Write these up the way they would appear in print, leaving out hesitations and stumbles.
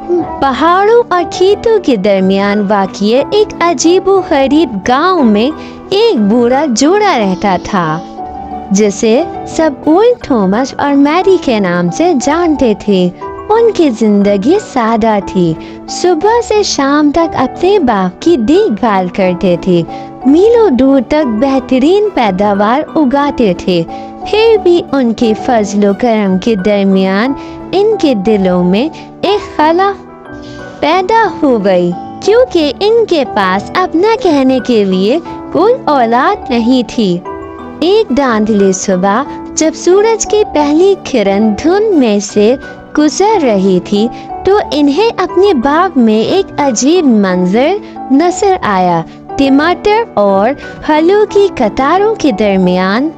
पहाड़ों और खेतों के दरमियान वाक़िए एक अजीबोगरीब गांव में एक बूढ़ा जोड़ा रहता था जिसे सब ओल्ड थॉमस और मैरी के नाम से जानते थे। उनकी जिंदगी सादा थी। सुबह से शाम तक अपने बाग की देखभाल करते थे, मीलों दूर तक बेहतरीन पैदावार उगाते थे। फिर भी उनके फजलो करम के दरमियान इनके दिलों में एक खला पैदा हो गई, क्योंकि इनके पास अपना कहने के लिए कोई औलाद नहीं थी। एक धांधली सुबह जब सूरज की पहली किरण धुंध में से गुजर रही थी तो इन्हें अपने बाग में एक अजीब मंजर नजर आया। टमाटर और फलों की कतारों के दरमियान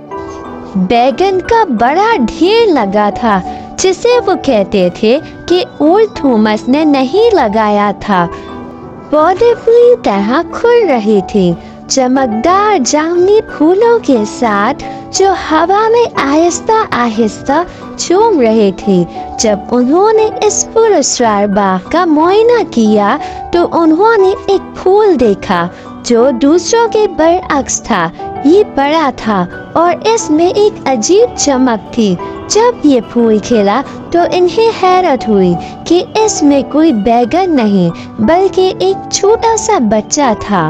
बैगन का बड़ा ढेर लगा था, जिसे वो कहते थे कि ओल्ड थॉमस ने नहीं लगाया था। पौधे पूरी तरह खुल रहे थे, चमकदार जामुनी फूलों के साथ जो हवा में आहिस्ता आहिस्ता झूम रहे थे। जब उन्होंने इस पुरस्कार बाग का मुआयना किया तो उन्होंने एक फूल देखा जो दूसरों के बरअक्स था। ये बड़ा था और इसमें एक अजीब चमक थी। जब ये फूल खिला तो इन्हें हैरत हुई कि इसमें कोई बैगन नहीं बल्कि एक छोटा सा बच्चा था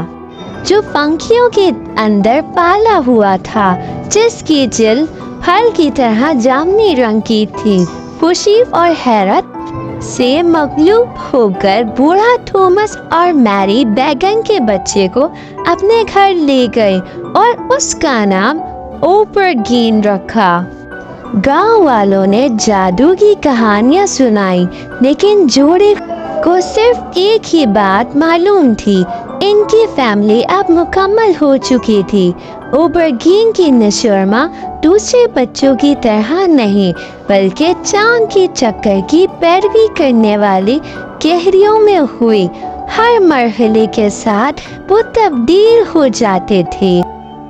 जो पंखियों के अंदर पाला हुआ था, जिसकी जिल्द फल की तरह जामुनी रंग की थी। खुशी और हैरत से मगलूब होकर बूढ़ा थॉमस और मैरी बैगन के बच्चे को अपने घर ले गए और उसका नाम ओबरगीन रखा। गांव वालों ने जादू की कहानियां सुनाई, लेकिन जोड़े को सिर्फ एक ही बात मालूम थी, इनकी फैमिली अब मुकम्मल हो चुकी थी। ओबरगीन की नशोरमा दूसरे बच्चों की तरह नहीं बल्कि चांद के चक्कर की पैरवी करने वाली गहरियों में हुई। हर मरहले के साथ वो तब्दील हो जाते थे।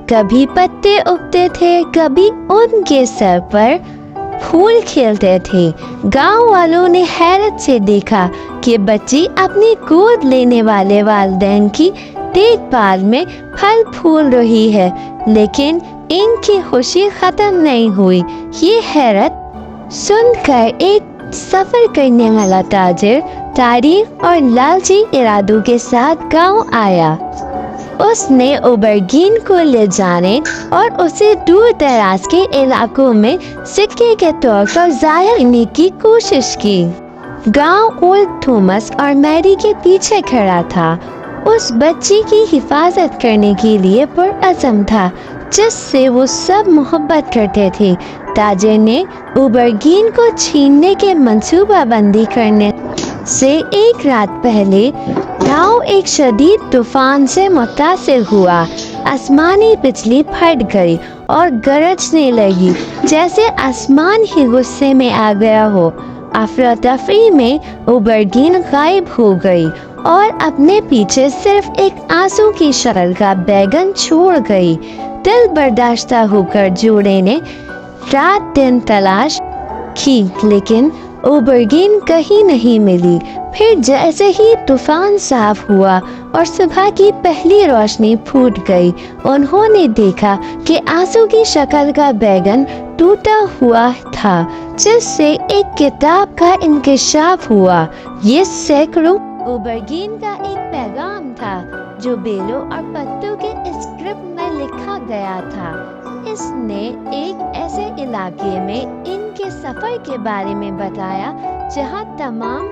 कभी पत्ते उगते थे, कभी उनके सर पर फूल खिलते थे। गांव वालों ने हैरत से देखा कि बच्ची अपनी गोद लेने वाले वालिदैन की देखभाल में फल फूल रही है, लेकिन इनकी खुशी खत्म नहीं हुई। ये हैरत सुनकर एक सफर करने वाला ताजिर तारीख और लालची इरादों के साथ गांव आया। उसने ओबरगीन को ले जाने और उसे दूर दराज के इलाकों में सिक्के के तौर पर जाया करने की कोशिश की। गांव ओल्ड थॉमस और मैरी के पीछे खड़ा था, उस बच्ची की हिफाजत करने के लिए पुरअज़म था जिससे वो सब मोहब्बत करते थे। ताजिर ने ओबरगीन को छीनने के मंसूबा बंदी करने से एक रात पहले गांव एक शदीद तूफान से मुतासिर हुआ। आसमानी बिजली फट गई और गरजने लगी जैसे आसमान ही गुस्से में आ गया हो। अफरा तफरी में ओबरगीन गायब हो गई और अपने पीछे सिर्फ एक आंसू की शक्ल का बैगन छोड़ गई। दिल बर्दाश्ता होकर जोड़े ने रात दिन तलाश की, लेकिन ओबरगीन कहीं नहीं मिली। फिर जैसे ही तूफान साफ हुआ और सुबह की पहली रोशनी फूट गई, उन्होंने देखा कि आंसू की शक्ल का बैगन टूटा हुआ था, जिससे एक किताब का इंकशाफ हुआ। ये सैकड़ों ओबरगीन का एक पैगाम था जो बेलों और पत्तों के स्क्रिप्ट में लिखा गया था। इसने एक ऐसे इलाके में इनके सफर के बारे में बताया जहां तमाम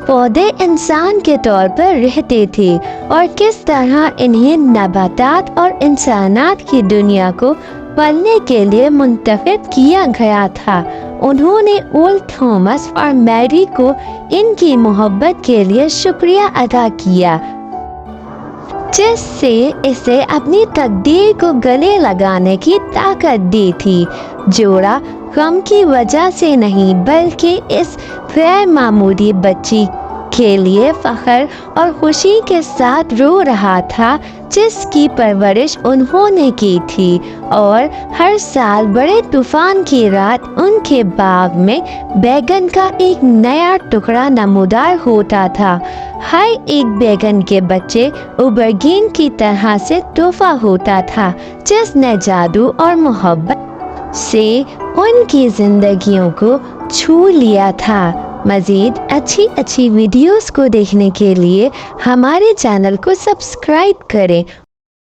पौधे इंसान के तौर पर रहते थे और किस तरह इन्हें नबातात और इंसानात की दुनिया को पलने के लिए मुंतखब किया गया था। उन्होंने ओल्ड थॉमस और मैरी को इनकी मोहब्बत के लिए शुक्रिया अदा किया, जिससे इसे अपनी तकदीर को गले लगाने की ताकत दी थी। जोड़ा गम की वजह से नहीं बल्कि इस गैर मामूली बच्ची के लिए फख्र और खुशी के साथ रो रहा था جس کی پرورش انہوں نے کی تھی، اور ہر سال بڑے طوفان کی رات ان کے باغ میں بیگن کا ایک نیا ٹکڑا نمودار ہوتا تھا۔ ہر ایک بیگن کے بچے اوبرگین کی طرح سے تحفہ ہوتا تھا جس نے جادو اور محبت سے ان کی زندگیوں کو چھو لیا تھا۔ مزید اچھی ویڈیوز کو دیکھنے کے لیے ہمارے چینل کو سبسکرائب کریں